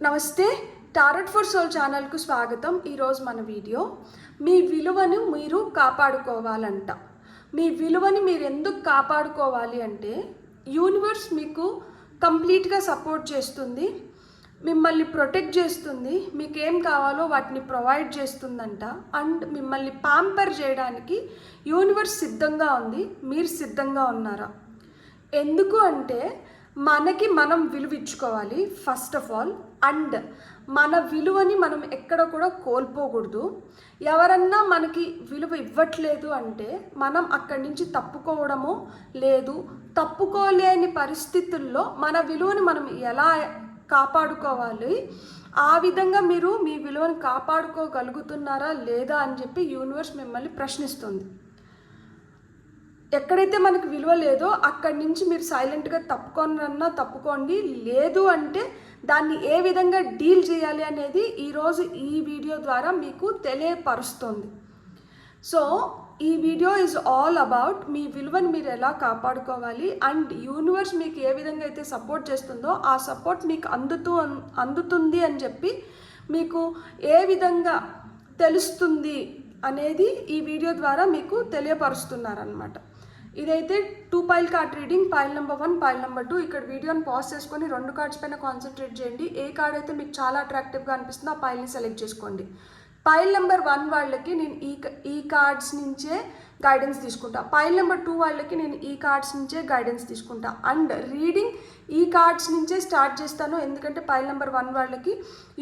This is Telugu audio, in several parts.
నమస్తే, టారెట్ ఫర్ సోల్ ఛానల్కు స్వాగతం. ఈరోజు మన వీడియో మీ విలువను మీరు కాపాడుకోవాలంట. మీ విలువని మీరు ఎందుకు కాపాడుకోవాలి అంటే యూనివర్స్ మీకు కంప్లీట్గా సపోర్ట్ చేస్తుంది, మిమ్మల్ని ప్రొటెక్ట్ చేస్తుంది, మీకు ఏం కావాలో వాటిని ప్రొవైడ్ చేస్తుందంట. అండ్ మిమ్మల్ని ప్యాంపర్ చేయడానికి యూనివర్స్ సిద్ధంగా ఉంది. మీరు సిద్ధంగా ఉన్నారా? ఎందుకు అంటే మనకి మనం విలువ ఇచ్చుకోవాలి ఫస్ట్ ఆఫ్ ఆల్. అండ్ మన విలువని మనం ఎక్కడ కూడా కోల్పోకూడదు. ఎవరన్నా మనకి విలువ ఇవ్వట్లేదు అంటే మనం అక్కడి నుంచి తప్పుకోవడమో లేదు, తప్పుకోలేని పరిస్థితుల్లో మన విలువని మనం ఎలా కాపాడుకోవాలి, ఆ విధంగా మీరు మీ విలువని కాపాడుకోగలుగుతున్నారా లేదా అని చెప్పి యూనివర్స్ మిమ్మల్ని ప్రశ్నిస్తుంది. ఎక్కడైతే మనకు విలువ లేదో అక్కడి నుంచి మీరు సైలెంట్గా తప్పుకోనన్నా తప్పుకోండి, లేదు అంటే దాన్ని ఏ విధంగా డీల్ చేయాలి అనేది ఈరోజు ఈ వీడియో ద్వారా మీకు తెలియపరుస్తుంది. సో ఈ video is all about me విలువను మీరు ఎలా కాపాడుకోవాలి అండ్ యూనివర్స్ మీకు ఏ విధంగా అయితే సపోర్ట్ చేస్తుందో ఆ సపోర్ట్ మీకు అందుతుంది అని చెప్పి మీకు ఏ విధంగా తెలుస్తుంది అనేది ఈ వీడియో ద్వారా మీకు తెలియపరుస్తున్నారనమాట. ఇదైతే 2 pile card reading, pile number 1, pile number 2. ఇక్కడ వీడియోని పాజ్ చేసుకొని 2 కార్డ్స్ పైన కాన్సన్ట్రేట్ చేయండి. ఏ కార్డ్ అయితే మీకు చాలా అట్రాక్టివ్గా అనిపిస్తుందో ఆ పైల్ని సెలెక్ట్ చేసుకోండి. పైల్ నెంబర్ 1 వాళ్ళకి నేను ఈ కార్డ్స్ నుంచే గైడెన్స్ తీసుకుంటా, పైల్ నెంబర్ 2 వాళ్ళకి నేను ఈ కార్డ్స్ నుంచే గైడెన్స్ తీసుకుంటా. అండ్ రీడింగ్ ఈ కార్డ్స్ నుంచే స్టార్ట్ చేస్తాను, ఎందుకంటే పైల్ నెంబర్ 1 వాళ్ళకి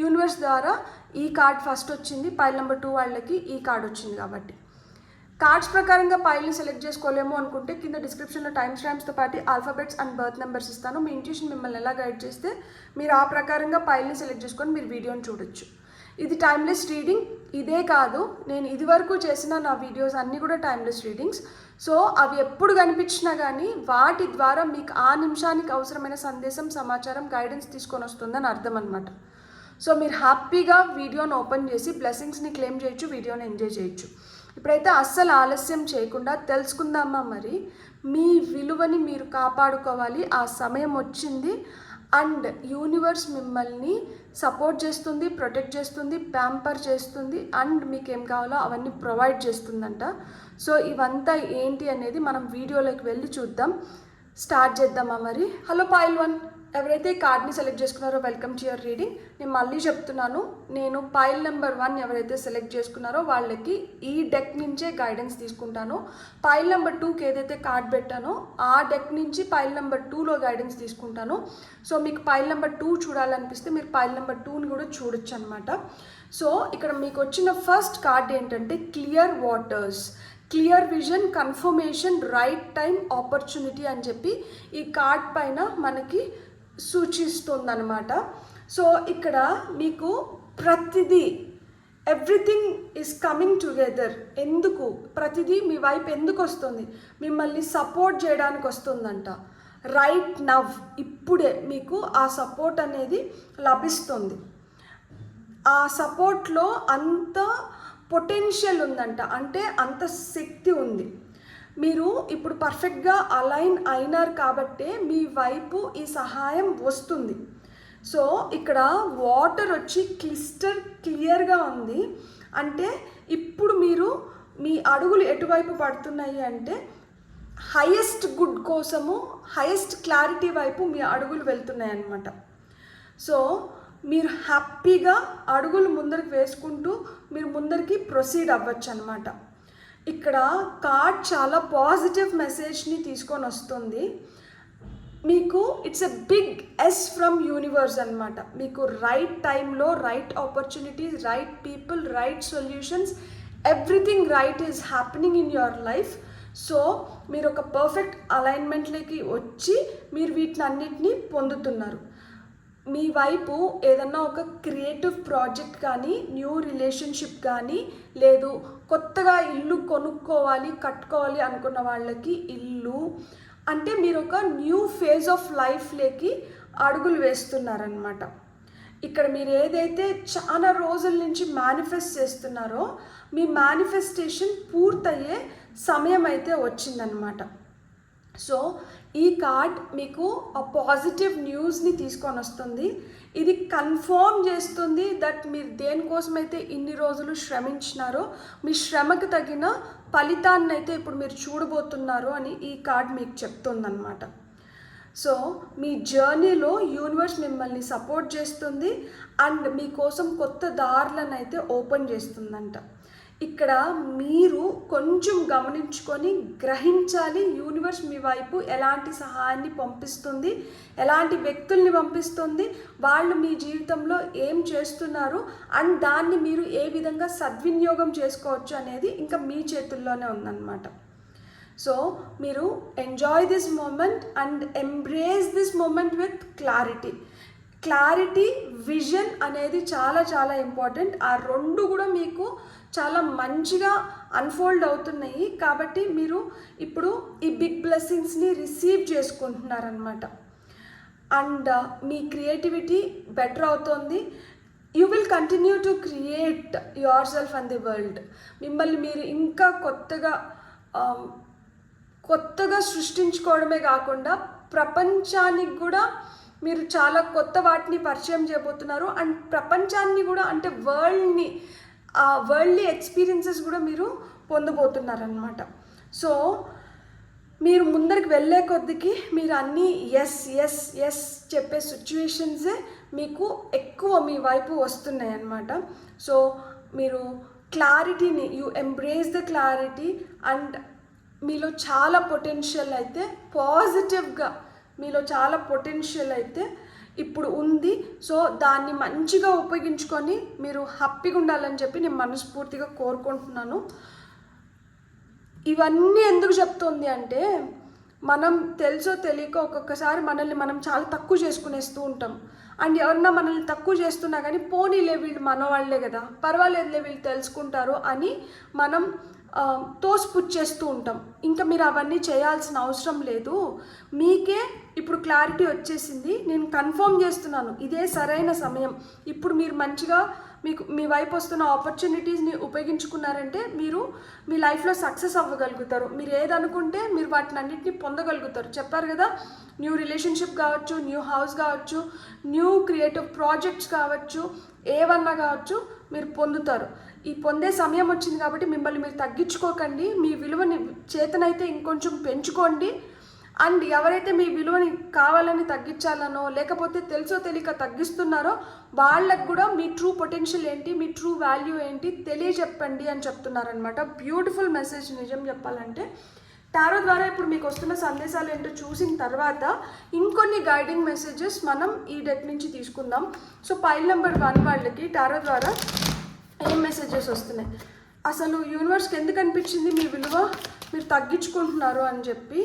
యూనివర్స్ ద్వారా ఈ కార్డ్ ఫస్ట్ వచ్చింది, పైల్ నెంబర్ 2 వాళ్ళకి ఈ కార్డ్ వచ్చింది. కాబట్టి కార్డ్స్ ప్రకారంగా పైల్ని సెలెక్ట్ చేసుకోలేము అనుకుంటే కింద డిస్క్రిప్షన్లో టైమ్ స్టాంప్స్తో పాటు ఆల్ఫాబెట్స్ అండ్ బర్త్ నెంబర్స్ ఇస్తాను. మీ ఇంట్యూషన్ మిమ్మల్ని ఎలా గైడ్ చేస్తే మీరు ఆ ప్రకారంగా పైల్ని సెలెక్ట్ చేసుకొని మీరు వీడియోని చూడొచ్చు. ఇది టైమ్లెస్ రీడింగ్. ఇదే కాదు, నేను ఇదివరకు చేసిన నా వీడియోస్ అన్నీ కూడా టైమ్లెస్ రీడింగ్స్. సో అవి ఎప్పుడు కనిపించినా కానీ వాటి ద్వారా మీకు ఆ నిమిషానికి అవసరమైన సందేశం, సమాచారం, గైడెన్స్ తీసుకొని వస్తుందని అర్థం అనమాట. సో మీరు హ్యాపీగా వీడియోని ఓపెన్ చేసి బ్లెస్సింగ్స్ని క్లెయిమ్ చేయొచ్చు, వీడియోని ఎంజాయ్ చేయొచ్చు. ఇప్పుడైతే అస్సలు ఆలస్యం చేయకుండా తెలుసుకుందామా మరి మీ విలువని మీరు కాపాడుకోవాలి. ఆ సమయం వచ్చింది అండ్ యూనివర్స్ మిమ్మల్ని సపోర్ట్ చేస్తుంది, ప్రొటెక్ట్ చేస్తుంది, ప్యాంపర్ చేస్తుంది అండ్ మీకు ఏం కావాలో అవన్నీ ప్రొవైడ్ చేస్తుందంట. సో ఇవంతా ఏంటి అనేది మనం వీడియోలోకి వెళ్ళి చూద్దాం. స్టార్ట్ చేద్దామా మరి. హలో పైల్ 1, ఎవరైతే కార్డ్ని సెలెక్ట్ చేసుకున్నారో వెల్కమ్ టు యువర్ రీడింగ్. నేను మళ్ళీ చెప్తున్నాను, నేను పైల్ నెంబర్ 1 ఎవరైతే సెలెక్ట్ చేసుకున్నారో వాళ్ళకి ఈ డెక్ నుంచే గైడెన్స్ తీసుకుంటాను. పైల్ నెంబర్ 2కి ఏదైతే కార్డ్ పెట్టానో ఆ డెక్ నుంచి పైల్ నెంబర్ 2లో గైడెన్స్ తీసుకుంటాను. సో మీకు పైల్ నెంబర్ 2 చూడాలనిపిస్తే మీరు పైల్ నెంబర్ 2ని కూడా చూడొచ్చు అనమాట. సో ఇక్కడ మీకు వచ్చిన ఫస్ట్ కార్డ్ ఏంటంటే clear waters, clear vision, confirmation, right time, opportunity అని చెప్పి ఈ కార్డ్ పైన మనకి సూచిస్తుందన్నమాట. సో ఇక్కడ మీకు ప్రతిదీ ఎవ్రీథింగ్ ఈజ్ కమింగ్ టుగెదర్. ఎందుకు ప్రతిదీ మీ వైపు ఎందుకు వస్తుంది? మిమ్మల్ని సపోర్ట్ చేయడానికి వస్తుందంట. రైట్ నవ్, ఇప్పుడే మీకు ఆ సపోర్ట్ అనేది లభిస్తుంది. ఆ సపోర్ట్లో అంత పొటెన్షియల్ ఉందంట, అంటే అంత శక్తి ఉంది. మీరు ఇప్పుడు పర్ఫెక్ట్గా అలైన్ అయినారు కాబట్టే మీ వైపు ఈ సహాయం వస్తుంది. సో ఇక్కడ వాటర్ వచ్చి క్లియర్గా ఉంది, అంటే ఇప్పుడు మీరు మీ అడుగులు ఎటువైపు పడుతున్నాయి అంటే హైయెస్ట్ గుడ్ కోసము, హైయెస్ట్ క్లారిటీ వైపు మీ అడుగులు వెళ్తున్నాయి అన్నమాట. సో మీరు హ్యాపీగా అడుగులు ముందరికి వేసుకుంటూ మీరు ముందరికి ప్రొసీడ్ అవ్వచ్చు అనమాట. ఇక్కడ కార్డ్ చాలా పాజిటివ్ మెసేజ్ని తీసుకొని వస్తుంది మీకు. It's a big yes from universe అనమాట. మీకు రైట్ టైంలో right opportunities, right people, right solutions, everything right is happening in your life. So మీరు ఒక పర్ఫెక్ట్ అలైన్మెంట్లోకి వచ్చి మీరు వీటిని అన్నిటినీ పొందుతున్నారు. మీ వైపు ఏదన్నా ఒక క్రియేటివ్ ప్రాజెక్ట్ కానీ, న్యూ రిలేషన్షిప్ కానీ, లేదు కొత్తగా ఇల్లు కొనుక్కోవాలి, కట్టుకోవాలి అనుకున్న వాళ్ళకి ఇల్లు, అంటే మీరు ఒక న్యూ ఫేజ్ ఆఫ్ లైఫ్లోకి అడుగులు వేస్తున్నారనమాట. ఇక్కడ మీరు ఏదైతే చాలా రోజుల నుంచి మేనిఫెస్ట్ చేస్తున్నారో మీ మేనిఫెస్టేషన్ పూర్తయ్యే సమయం అయితే వచ్చిందనమాట. సో ఈ కార్డ్ మీకు ఆ పాజిటివ్ న్యూస్ని తీసుకొని వస్తుంది. ఇది కన్ఫర్మ్ చేస్తుంది దట్ మీరు దేనికోసమైతే ఇన్ని రోజులు శ్రమించినారో మీ శ్రమకు తగిన ఫలితాన్ని అయితే ఇప్పుడు మీరు చూడబోతున్నారు అని ఈ కార్డ్ మీకు చెప్తుందన్నమాట. సో మీ జర్నీలో యూనివర్స్ మిమ్మల్ని సపోర్ట్ చేస్తుంది అండ్ మీకోసం కొత్త దారులను అయితే ఓపెన్ చేస్తుందంట. ఇక్కడ మీరు కొంచెం గమనించుకొని గ్రహించాలి యూనివర్స్ మీ వైపు ఎలాంటి సహాయాన్ని పంపిస్తుంది, ఎలాంటి వ్యక్తుల్ని పంపిస్తుంది, వాళ్ళు మీ జీవితంలో ఏం చేస్తున్నారు అండ్ దాన్ని మీరు ఏ విధంగా సద్వినియోగం చేసుకోవచ్చు అనేది ఇంకా మీ చేతుల్లోనే ఉందన్నమాట. సో మీరు enjoy this moment and embrace this moment with clarity vision అనేది చాలా చాలా ఇంపార్టెంట్. ఆ రెండు కూడా మీకు చాలా మంచిగా అన్ఫోల్డ్ అవుతున్నాయి కాబట్టి మీరు ఇప్పుడు ఈ బిగ్ బ్లెస్సింగ్స్ని రిసీవ్ చేసుకుంటున్నారనమాట. అండ్ మీ క్రియేటివిటీ బెటర్ అవుతుంది. You will continue to create yourself and the world. మిమ్మల్ని మీరు ఇంకా కొత్తగా సృష్టించుకోవడమే కాకుండా ప్రపంచానికి కూడా మీరు చాలా కొత్త వాటిని పరిచయం చేయబోతున్నారు అండ్ ప్రపంచాన్ని కూడా అంటే వరల్డ్లీ ఎక్స్పీరియన్సెస్ కూడా మీరు పొందబోతున్నారనమాట. సో మీరు ముందరికి వెళ్ళే కొద్దికి మీరు అన్నీ ఎస్ చెప్పే సిచ్యువేషన్సే మీకు ఎక్కువ మీ వైపు వస్తున్నాయి అన్నమాట. సో మీరు క్లారిటీని you embrace the clarity and మీలో చాలా పొటెన్షియల్ అయితే పాజిటివ్గా మీలో చాలా పొటెన్షియల్ అయితే ఇప్పుడు ఉంది. సో దాన్ని మంచిగా ఉపయోగించుకొని మీరు హ్యాపీగా ఉండాలని చెప్పి నేను మనస్ఫూర్తిగా కోరుకుంటున్నాను. ఇవన్నీ ఎందుకు చెప్తుంది అంటే మనం తెలుసో తెలియక ఒక్కొక్కసారి మనల్ని మనం చాలా తక్కువ చేసుకునేస్తూ ఉంటాం. అండ్ ఎవరన్నా మనల్ని తక్కువ చేస్తున్నా కానీ పోనీలే వీళ్ళు మనవాళ్లే కదా, పర్వాలేదులే వీళ్ళు తెలుసుకుంటారు అని మనం తోసిపుచ్చేస్తూ ఉంటాం. ఇంకా మీరు అవన్నీ చేయాల్సిన అవసరం లేదు. మీకే ఇప్పుడు క్లారిటీ వచ్చేసింది. నేను కన్ఫర్మ్ చేస్తున్నాను ఇదే సరైన సమయం. ఇప్పుడు మీరు మంచిగా మీ వైపు వస్తున్న ఆపర్చునిటీస్ని ఉపయోగించుకున్నారంటే మీరు మీ లైఫ్లో సక్సెస్ అవ్వగలుగుతారు. మీరు ఏదనుకుంటే మీరు వాటిని అన్నింటినీ పొందగలుగుతారు. చెప్పారు కదా, న్యూ రిలేషన్షిప్ కావచ్చు, న్యూ హౌస్ కావచ్చు, న్యూ క్రియేటివ్ ప్రాజెక్ట్స్ కావచ్చు, ఏవన్నా కావచ్చు మీరు పొందుతారు. ఈ పొందే సమయం వచ్చింది కాబట్టి మిమ్మల్ని మీరు తగ్గించుకోకండి. మీ విలువని చేతనైతే ఇంకొంచెం పెంచుకోండి. అండ్ ఎవరైతే మీ విలువని కావాలని తగ్గించాలనో లేకపోతే తెలుసో తెలియక తగ్గిస్తున్నారో వాళ్ళకు కూడా మీ ట్రూ పొటెన్షియల్ ఏంటి, మీ ట్రూ వాల్యూ ఏంటి తెలియజెప్పండి అని చెప్తున్నారనమాట. బ్యూటిఫుల్ మెసేజ్ నిజం చెప్పాలంటే. టారో ద్వారా ఇప్పుడు మీకు వస్తున్న సందేశాలు ఏంటో చూసిన తర్వాత ఇంకొన్ని గైడింగ్ మెసేజెస్ మనం ఈ డెక్ నుంచి తీసుకుందాం. సో పైల్ నెంబర్ 1 వాళ్ళకి టారో ద్వారా ఏం మెసేజెస్ వస్తున్నాయి, అసలు యూనివర్స్కి ఎందుకు అనిపించింది మీ విలువ మీరు తగ్గించుకుంటున్నారు అని చెప్పి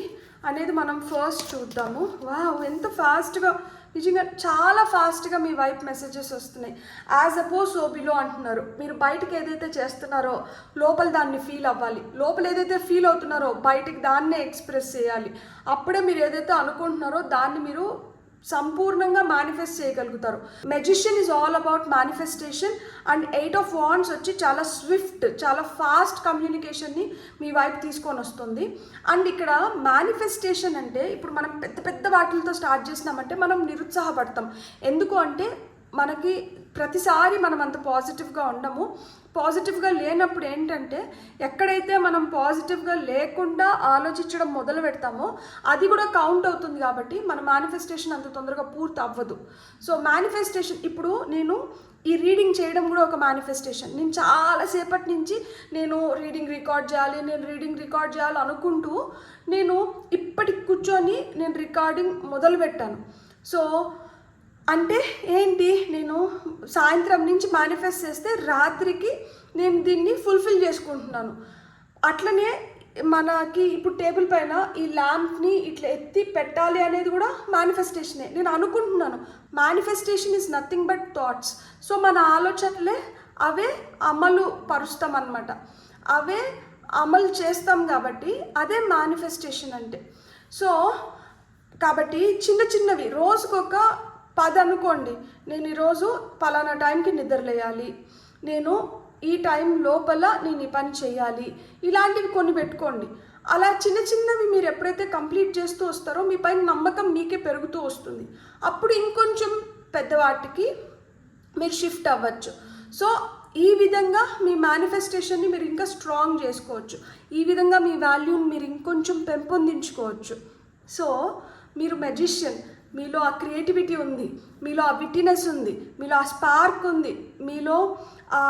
అనేది మనం ఫస్ట్ చూద్దాము. వావ్, ఎంత ఫాస్ట్గా, నిజంగా చాలా ఫాస్ట్గా మీ వైపు మెసేజెస్ వస్తున్నాయి. యాజ్ అపోజ్ సో బిలో అంటున్నారు. మీరు బయటకు ఏదైతే చేస్తున్నారో లోపల దాన్ని ఫీల్ అవ్వాలి, లోపల ఏదైతే ఫీల్ అవుతున్నారో బయటకు దాన్నే ఎక్స్ప్రెస్ చేయాలి. అప్పుడే మీరు ఏదైతే అనుకుంటున్నారో దాన్ని మీరు సంపూర్ణంగా మేనిఫెస్ట్ చేయగలుగుతారు. Magician is all about manifestation and 8 of wands వచ్చి చాలా స్విఫ్ట్, చాలా ఫాస్ట్ కమ్యూనికేషన్ని మీ వైపు తీసుకొని వస్తుంది. అండ్ ఇక్కడ మేనిఫెస్టేషన్ అంటే ఇప్పుడు మనం పెద్ద పెద్ద వాటిలతో స్టార్ట్ చేసినామంటే మనం నిరుత్సాహపడతాం. ఎందుకు అంటే మనకి ప్రతిసారి మనం అంత పాజిటివ్గా ఉండము. పాజిటివ్గా లేనప్పుడు ఏంటంటే ఎక్కడైతే మనం పాజిటివ్గా లేకుండా ఆలోచించడం మొదలు పెడతామో అది కూడా కౌంట్ అవుతుంది. కాబట్టి మన మేనిఫెస్టేషన్ అంత తొందరగా పూర్తి అవ్వదు. సో మేనిఫెస్టేషన్ ఇప్పుడు నేను ఈ రీడింగ్ చేయడం కూడా ఒక మేనిఫెస్టేషన్. నేను చాలాసేపటి నుంచి నేను రీడింగ్ రికార్డ్ చేయాలి అనుకుంటూ నేను ఇప్పటికి కూర్చొని నేను రికార్డింగ్ మొదలు పెట్టాను. సో అంటే ఏంటి, నేను సాయంత్రం నుంచి మేనిఫెస్ట్ చేస్తే రాత్రికి నేను దీన్ని ఫుల్ఫిల్ చేసుకుంటున్నాను. అట్లనే మనకి ఇప్పుడు టేబుల్ పైన ఈ ల్యాంప్ని ఇట్లా ఎత్తి పెట్టాలి అనేది కూడా మేనిఫెస్టేషనే. నేను అనుకుంటున్నాను. Manifestation is nothing but thoughts. So మన ఆలోచనలే అవే అమలు పరుస్తాం అన్నమాట, అవే అమలు చేస్తాం. కాబట్టి అదే మేనిఫెస్టేషన్ అంటే. సో కాబట్టి చిన్నవి రోజుకొక 10 అనుకోండి. నేను ఈరోజు పలానా టైంకి నిద్రలేయాలి, నేను ఈ టైం లోపల నేను ఈ పని చేయాలి, ఇలాంటివి కొన్ని పెట్టుకోండి. అలా చిన్న చిన్నవి మీరు ఎప్పుడైతే కంప్లీట్ చేస్తూ వస్తారో మీ పైన నమ్మకం మీకే పెరుగుతూ వస్తుంది. అప్పుడు ఇంకొంచెం పెద్దవాటికి మీరు షిఫ్ట్ అవ్వచ్చు. సో ఈ విధంగా మీ మేనిఫెస్టేషన్ని మీరు ఇంకా స్ట్రాంగ్ చేసుకోవచ్చు. ఈ విధంగా మీ వాల్యూని మీరు ఇంకొంచెం పెంపొందించుకోవచ్చు. సో మీరు మెజిషియన్, మీలో ఆ క్రియేటివిటీ ఉంది, మీలో ఆ విట్టినెస్ ఉంది, మీలో ఆ స్పార్క్ ఉంది, మీలో ఆ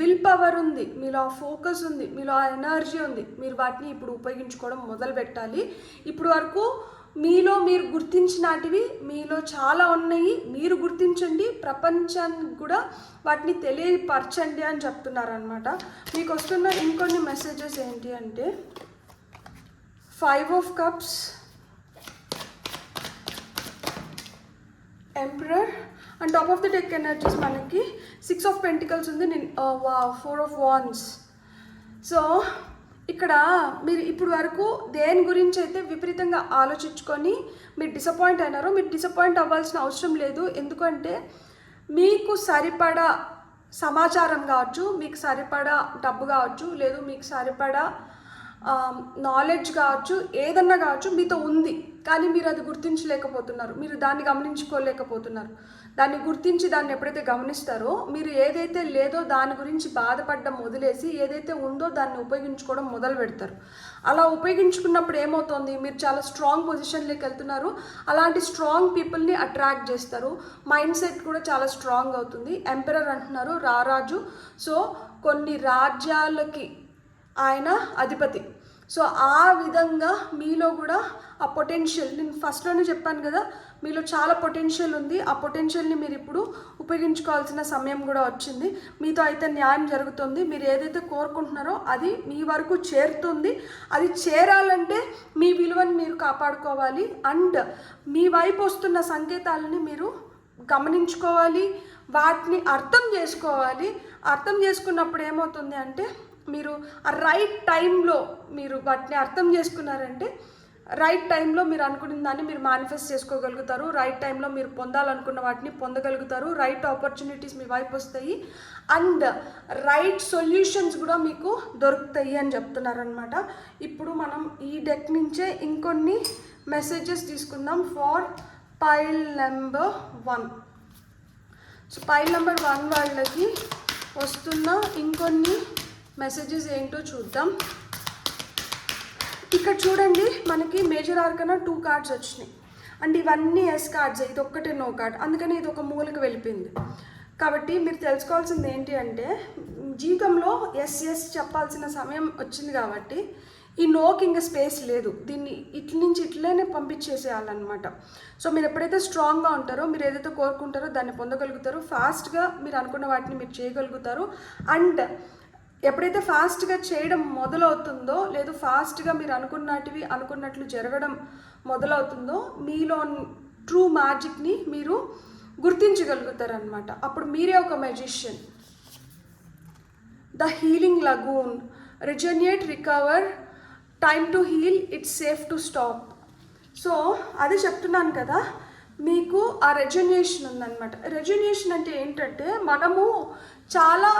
విల్ పవర్ ఉంది, మీలో ఆ ఫోకస్ ఉంది, మీలో ఆ ఎనర్జీ ఉంది. మీరు వాటిని ఇప్పుడు ఉపయోగించుకోవడం మొదలు పెట్టాలి. ఇప్పుడు వరకు మీలో మీరు గుర్తించినటివి మీలో చాలా ఉన్నాయి. మీరు గుర్తించండి, ప్రపంచానికి కూడా వాటిని తెలియపరచండి అని చెప్తున్నారనమాట. మీకు వస్తున్న ఇంకొన్ని మెసేజెస్ ఏంటి అంటే 5 of Cups, Emperor, and top of the deck energies మనకి 6 of Pentacles ఉంది, 4 of Wands. సో ఇక్కడ మీరు ఇప్పుడు వరకు దేని గురించి అయితే విపరీతంగా ఆలోచించుకొని మీరు డిసప్పాయింట్ అయినారో, మీరు డిసప్పాయింట్ అవ్వాల్సిన అవసరం లేదు. ఎందుకంటే మీకు సరిపడా సమాచారం కావచ్చు, మీకు సరిపడా డబ్బు కావచ్చు, లేదు మీకు సరిపడా నాలెడ్జ్ కావచ్చు, ఏదన్నా కావచ్చు మీతో ఉంది. కానీ మీరు అది గుర్తించలేకపోతున్నారు, మీరు దాన్ని గమనించుకోలేకపోతున్నారు. దాన్ని గుర్తించి దాన్ని ఎప్పుడైతే గమనిస్తారో మీరు ఏదైతే లేదో దాని గురించి బాధపడడం వదిలేసి ఏదైతే ఉందో దాన్ని ఉపయోగించుకోవడం మొదలు పెడతారు. అలా ఉపయోగించుకున్నప్పుడు ఏమవుతుంది, మీరు చాలా స్ట్రాంగ్ పొజిషన్లోకి వెళ్తున్నారు. అలాంటి స్ట్రాంగ్ పీపుల్ని అట్రాక్ట్ చేస్తారు. మైండ్ సెట్ కూడా చాలా స్ట్రాంగ్ అవుతుంది. ఎంపరర్ అంటున్నారు, రారాజు. సో కొన్ని రాజ్యాలకి ఆయన అధిపతి. సో ఆ విధంగా మీలో కూడా ఆ పొటెన్షియల్, నేను ఫస్ట్లోనే చెప్పాను కదా, మీలో చాలా పొటెన్షియల్ ఉంది. ఆ పొటెన్షియల్ని మీరు ఇప్పుడు ఉపయోగించుకోవాల్సిన సమయం కూడా వచ్చింది. మీతో అయితే న్యాయం జరుగుతుంది. మీరు ఏదైతే కోరుకుంటున్నారో అది మీ వరకు చేరుతుంది. అది చేరాలంటే మీ విలువను మీరు కాపాడుకోవాలి. అండ్ మీ వైపు వస్తున్న సంకేతాలని మీరు గమనించుకోవాలి, వాటిని అర్థం చేసుకోవాలి. అర్థం చేసుకున్నప్పుడు ఏమవుతుంది అంటే మీరు ఆ రైట్ టైంలో మీరు వాటిని అర్థం చేసుకున్నారంటే రైట్ టైంలో మీరు అనుకున్న దాన్ని మీరు మేనిఫెస్ట్ చేసుకోగలుగుతారు. రైట్ టైంలో మీరు పొందాలనుకున్న వాటిని పొందగలుగుతారు. రైట్ ఆపర్చునిటీస్ మీ వైపు వస్తాయి అండ్ రైట్ సొల్యూషన్స్ కూడా మీకు దొరుకుతాయి అని చెప్తున్నారనమాట. ఇప్పుడు మనం ఈ డెక్ నుంచే ఇంకొన్ని మెసేజెస్ తీసుకుందాం for pile number 1. So pile number 1 వాళ్ళకి వస్తున్న ఇంకొన్ని మెసేజెస్ ఏంటో చూద్దాం. ఇక్కడ చూడండి, మనకి మేజర్ ఆర్కనా 2 కార్డ్స్ వచ్చినాయి అండ్ ఇవన్నీ ఎస్ కార్డ్స్, ఇది ఒక్కటే నో కార్డ్. అందుకని ఇది ఒక మూలకు వెళ్ళిపోయింది. కాబట్టి మీరు తెలుసుకోవాల్సింది ఏంటి అంటే జీవితంలో ఎస్ ఎస్ చెప్పాల్సిన సమయం వచ్చింది. కాబట్టి ఈ నోకి ఇంకా స్పేస్ లేదు, దీన్ని ఇట్ల నుంచి ఇట్లనే పంపించేసేయాలన్నమాట. సో మీరు ఎప్పుడైతే స్ట్రాంగ్గా ఉంటారో, మీరు ఏదైతే కోరుకుంటారో దాన్ని పొందగలుగుతారు. ఫాస్ట్గా మీరు అనుకున్న వాటిని మీరు చేయగలుగుతారు. అండ్ ఎప్పుడైతే ఫాస్ట్గా చేయడం మొదలవుతుందో, లేదు ఫాస్ట్గా మీరు అనుకున్నట్లు జరగడం మొదలవుతుందో, మీలో ట్రూ మ్యాజిక్ని మీరు గుర్తించగలుగుతారు అనమాట. అప్పుడు మీరే ఒక magician. The healing lagoon, regenerate, recover, time to heal, it's safe to stop. So అది చెప్తున్నాను కదా, మీకు ఆ రెజన్యుయేషన్ ఉందన్నమాట. రెజన్యుయేషన్ అంటే ఏంటంటే మనము చాలా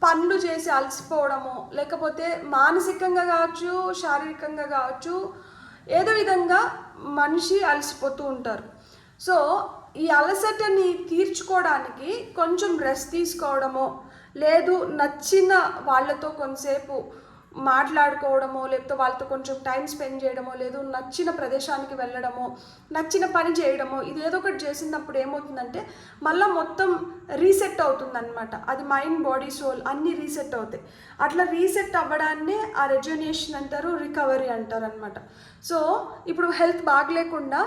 పనులు చేసి అలసిపోవడము, లేకపోతే మానసికంగా కావచ్చు, శారీరకంగా కావచ్చు, ఏదో విధంగా మనిషి అలసిపోతూ ఉంటారు. సో ఈ అలసటని తీర్చుకోవడానికి కొంచెం రెస్ట్ తీసుకోవడమో, లేదు నచ్చిన వాళ్ళతో కొంతసేపు మాట్లాడుకోవడమో, లేకపోతే వాళ్ళతో కొంచెం టైం స్పెండ్ చేయడమో, లేదు నచ్చిన ప్రదేశానికి వెళ్ళడమో, నచ్చిన పని చేయడమో, ఇది ఏదో ఒకటి చేసినప్పుడు ఏమవుతుందంటే మళ్ళీ మొత్తం రీసెట్ అవుతుందన్నమాట. అది మైండ్, బాడీ, సోల్ అన్నీ రీసెట్ అవుతాయి. అట్లా రీసెట్ అవ్వడాన్నే ఆ రెజ్యునేషన్ అంటారు, రికవరీ అంటారు అనమాట. సో ఇప్పుడు హెల్త్ బాగలేకుండా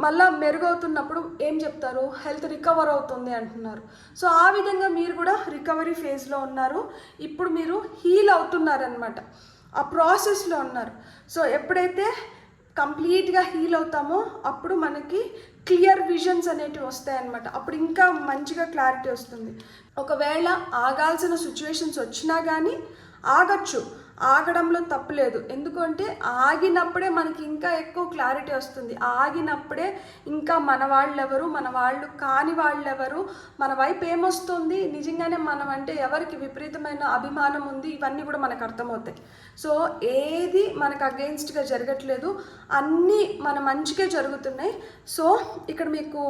మళ్ళీ మెరుగవుతున్నప్పుడు ఏం చెప్తారు, హెల్త్ రికవర్ అవుతుంది అంటున్నారు. సో ఆ విధంగా మీరు కూడా రికవరీ ఫేజ్లో ఉన్నారు. ఇప్పుడు మీరు హీల్ అవుతున్నారనమాట, ఆ ప్రాసెస్లో ఉన్నారు. సో ఎప్పుడైతే కంప్లీట్గా హీల్ అవుతామో అప్పుడు మనకి క్లియర్ విజన్స్ అనేటివి వస్తాయన్నమాట. అప్పుడు ఇంకా మంచిగా క్లారిటీ వస్తుంది. ఒకవేళ ఆగాల్సిన సిచ్యువేషన్స్ వచ్చినా కానీ ఆగచ్చు. ఆగడంలో తప్పులేదు. ఎందుకంటే ఆగినప్పుడే మనకి ఇంకా ఎక్కువ క్లారిటీ వస్తుంది. ఆగినప్పుడే ఇంకా మన వాళ్ళెవరు, మన వాళ్ళు కాని వాళ్ళెవరు, మన వైపు ఏమొస్తుంది, నిజంగానే మనం అంటే ఎవరికి విపరీతమైన అభిమానం ఉంది, ఇవన్నీ కూడా మనకు అర్థమవుతాయి. సో ఏది మనకు అగెయిన్స్ట్గా జరగట్లేదు, అన్నీ మన మంచిగా జరుగుతున్నాయి. సో ఇక్కడ మీకు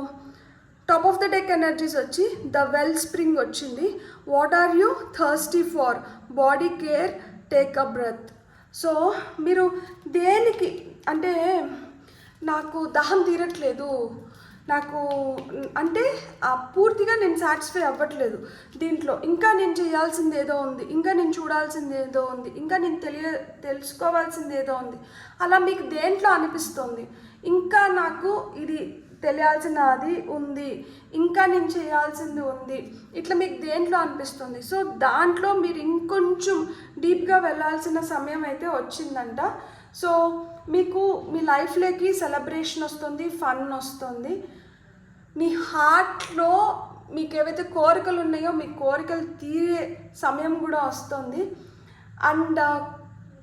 top of the deck energies వచ్చి ద వెల్ స్ప్రింగ్ వచ్చింది. What are you thirsty for? Body care, take a breath. So మీరు దేనికి అంటే నాకు దాహం తీరట్లేదు, నాకు అంటే పూర్తిగా నేను సాటిస్ఫై అవ్వట్లేదు దీంట్లో, ఇంకా నేను చేయాల్సింది ఏదో ఉంది, ఇంకా నేను చూడాల్సింది ఏదో ఉంది, ఇంకా నేను తెలుసుకోవాల్సింది ఏదో ఉంది, అలా మీకు దేంట్లో అనిపిస్తుంది? ఇంకా నాకు ఇది తెలియాల్సినది ఉంది, ఇంకా నేను చేయాల్సింది ఉంది, ఇట్లా మీకు దేంట్లో అనిపిస్తుంది? సో దాంట్లో మీరు ఇంకొంచెం డీప్గా వెళ్ళాల్సిన సమయం అయితే వచ్చిందంట. సో మీకు మీ లైఫ్లోకి సెలబ్రేషన్ వస్తుంది, ఫన్ వస్తుంది, మీ హార్ట్లో మీకు ఏవైతే కోరికలు ఉన్నాయో మీ కోరికలు తీరే సమయం కూడా వస్తుంది. అండ్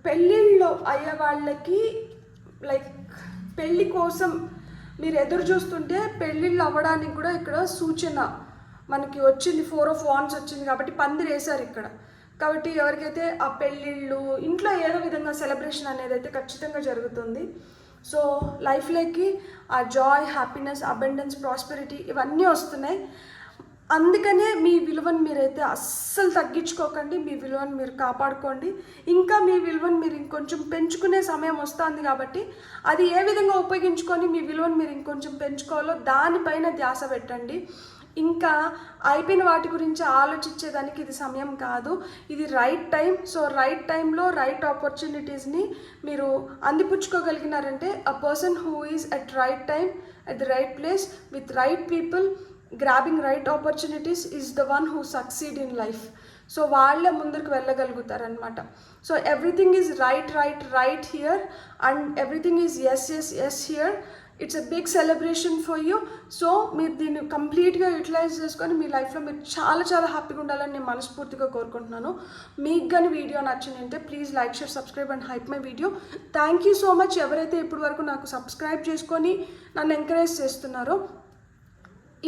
పెళ్ళిళ్ళు అయ్యే వాళ్ళకి లైక్ పెళ్ళి కోసం మీరు ఎదురు చూస్తుంటే పెళ్ళిళ్ళు అవ్వడానికి కూడా ఇక్కడ సూచన మనకి వచ్చింది. 4 of Wands వచ్చింది కాబట్టి పందిరి వేశారు ఇక్కడ. కాబట్టి ఎవరికైతే ఆ పెళ్ళిళ్ళు ఇంట్లో ఏదో విధంగా సెలబ్రేషన్ అనేది అయితే ఖచ్చితంగా జరుగుతుంది. సో లైఫ్లోకి ఆ జాయ్, హ్యాపీనెస్, అబెండెన్స్, ప్రాస్పెరిటీ ఇవన్నీ వస్తున్నాయి. అందుకనే మీ విలువను మీరైతే అస్సలు తగ్గించుకోకండి, మీ విలువను మీరు కాపాడుకోండి. ఇంకా మీ విలువను మీరు ఇంకొంచెం పెంచుకునే సమయం వస్తుంది కాబట్టి అది ఏ విధంగా ఉపయోగించుకొని మీ విలువను మీరు ఇంకొంచెం పెంచుకోవాలో దానిపైన ధ్యాస పెట్టండి. ఇంకా అయిపోయిన వాటి గురించి ఆలోచించేదానికి ఇది సమయం కాదు, ఇది రైట్ టైం. సో రైట్ టైంలో రైట్ ఆపర్చునిటీస్ని మీరు అందిపుచ్చుకోగలిగినారంటే a person who is at right time at the right place with right people grabbing right opportunities is the one who succeed in life. So వాళ్ళే ముందుకు వెళ్ళగలుగుతారనమాట. So everything is right here and everything is is here. It's a big celebration for you. So మీరు దీన్ని కంప్లీట్గా యూటిలైజ్ చేసుకొని మీ లైఫ్లో మీరు చాలా చాలా హ్యాపీగా ఉండాలని నేను మనస్ఫూర్తిగా కోరుకుంటున్నాను. మీకు కానీ వీడియో నచ్చిందంటే please like, share, subscribe and hype my video. Thank you so much ఎవరైతే ఇప్పటి వరకు నాకు సబ్స్క్రైబ్ చేసుకొని నన్ను ఎంకరేజ్ చేస్తున్నారో.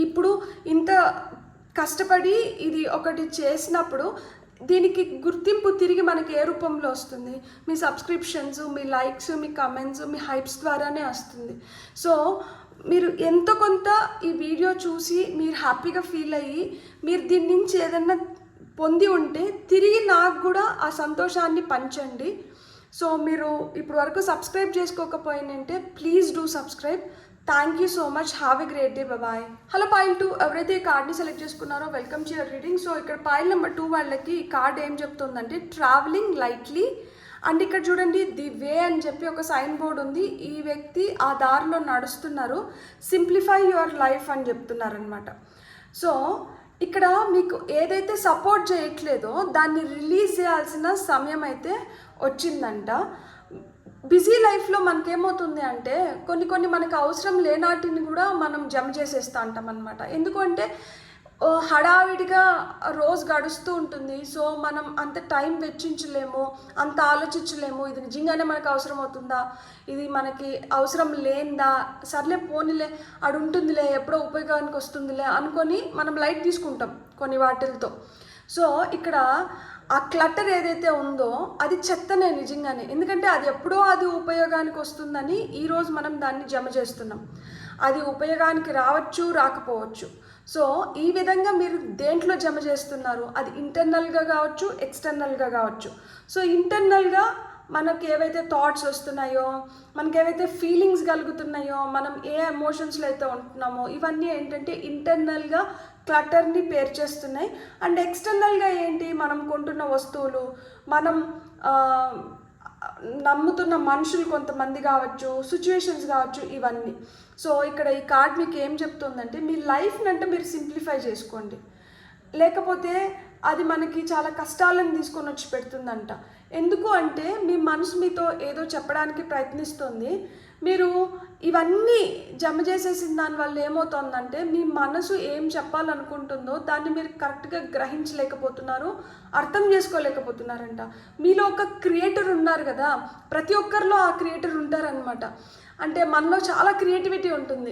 ఇప్పుడు ఇంత కష్టపడి ఇది ఒకటి చేసినప్పుడు దీనికి గుర్తింపు తిరిగి మనకి ఏ రూపంలో వస్తుంది? మీ సబ్స్క్రిప్షన్స్, మీ లైక్స్, మీ కమెంట్స్, మీ హైప్స్ ద్వారానే వస్తుంది. సో మీరు ఎంతో కొంత ఈ వీడియో చూసి మీరు హ్యాపీగా ఫీల్ అయ్యి మీరు దీని నుంచి ఏదన్నా పొంది ఉంటే తిరిగి నాకు కూడా ఆ సంతోషాన్ని పంచండి. సో మీరు ఇప్పుడు వరకు సబ్స్క్రైబ్ చేసుకోకపోయినంటే please do subscribe. Thank you so much. Have a great day. Bye. Hello pile 2 ఎవరైతే ఈ కార్డ్ని సెలెక్ట్ చేసుకున్నారో welcome to your reading. So ఇక్కడ పైల్ నెంబర్ 2 వాళ్ళకి ఈ కార్డ్ ఏం చెప్తుందంటే ట్రావెలింగ్ లైట్లీ. అండ్ ఇక్కడ చూడండి ది వే అని చెప్పి ఒక సైన్ బోర్డ్ ఉంది. ఈ వ్యక్తి ఆ దారిలో నడుస్తున్నారు. సింప్లిఫై యువర్ లైఫ్ అని చెప్తున్నారనమాట. సో ఇక్కడ మీకు ఏదైతే సపోర్ట్ చేయట్లేదో దాన్ని రిలీజ్ చేయాల్సిన సమయం అయితే వచ్చిందంట. బిజీ లైఫ్లో మనకేమవుతుంది అంటే కొన్ని మనకు అవసరం లేనాటిని కూడా మనం జమ చేసేస్తూ ఉంటాం అనమాట. ఎందుకంటే హడావిడిగా రోజు గడుస్తూ ఉంటుంది. సో మనం అంత టైం వెచ్చించలేము, అంత ఆలోచించలేము. ఇది నిజంగానే మనకు అవసరం అవుతుందా, ఇది మనకి అవసరం లేందా, సర్లే పోనీలే అడు ఉంటుందిలే, ఎప్పుడో ఉపయోగానికి వస్తుందిలే అనుకొని మనం లైట్ తీసుకుంటాం కొన్ని వాటిలతో. సో ఇక్కడ ఆ క్లటర్ ఏదైతే ఉందో అది చెత్తనే నిజంగానే. ఎందుకంటే అది ఎప్పుడో అది ఉపయోగానికి వస్తుందని ఈరోజు మనం దాన్ని జమ చేస్తున్నాం. అది ఉపయోగానికి రావచ్చు, రాకపోవచ్చు. సో ఈ విధంగా మీరు దేంట్లో జమ చేస్తున్నారు? అది ఇంటర్నల్గా కావచ్చు, ఎక్స్టర్నల్గా కావచ్చు. సో ఇంటర్నల్గా మనకి ఏవైతే థాట్స్ వస్తున్నాయో, మనకి ఏవైతే ఫీలింగ్స్ కలుగుతున్నాయో, మనం ఏ ఎమోషన్స్లో అయితే ఉంటున్నామో ఇవన్నీ ఏంటంటే ఇంటర్నల్గా క్లటర్ని పేర్చేస్తున్నాయి. అండ్ ఎక్స్టర్నల్గా ఏంటి, మనం కొంటున్న వస్తువులు, మనం నమ్ముతున్న మనుషులు కొంతమంది కావచ్చు, సిచ్యువేషన్స్ కావచ్చు, ఇవన్నీ. సో ఇక్కడ ఈ కార్డ్ మీకు ఏం చెప్తుందంటే మీ లైఫ్ని అంటే మీరు సింప్లిఫై చేసుకోండి, లేకపోతే అది మనకి చాలా కష్టాలను తీసుకొని వచ్చి పెడుతుందంట. ఎందుకు అంటే మీ మనసు మీతో ఏదో చెప్పడానికి ప్రయత్నిస్తుంది, మీరు ఇవన్నీ జమ చేసేసిన దానివల్ల ఏమవుతుందంటే మీ మనసు ఏం చెప్పాలనుకుంటుందో దాన్ని మీరు కరెక్ట్గా గ్రహించలేకపోతున్నారు, అర్థం చేసుకోలేకపోతున్నారంట. మీలో ఒక క్రియేటర్ ఉన్నారు కదా, ప్రతి ఒక్కరిలో ఆ క్రియేటర్ ఉంటారనమాట. అంటే మనలో చాలా క్రియేటివిటీ ఉంటుంది.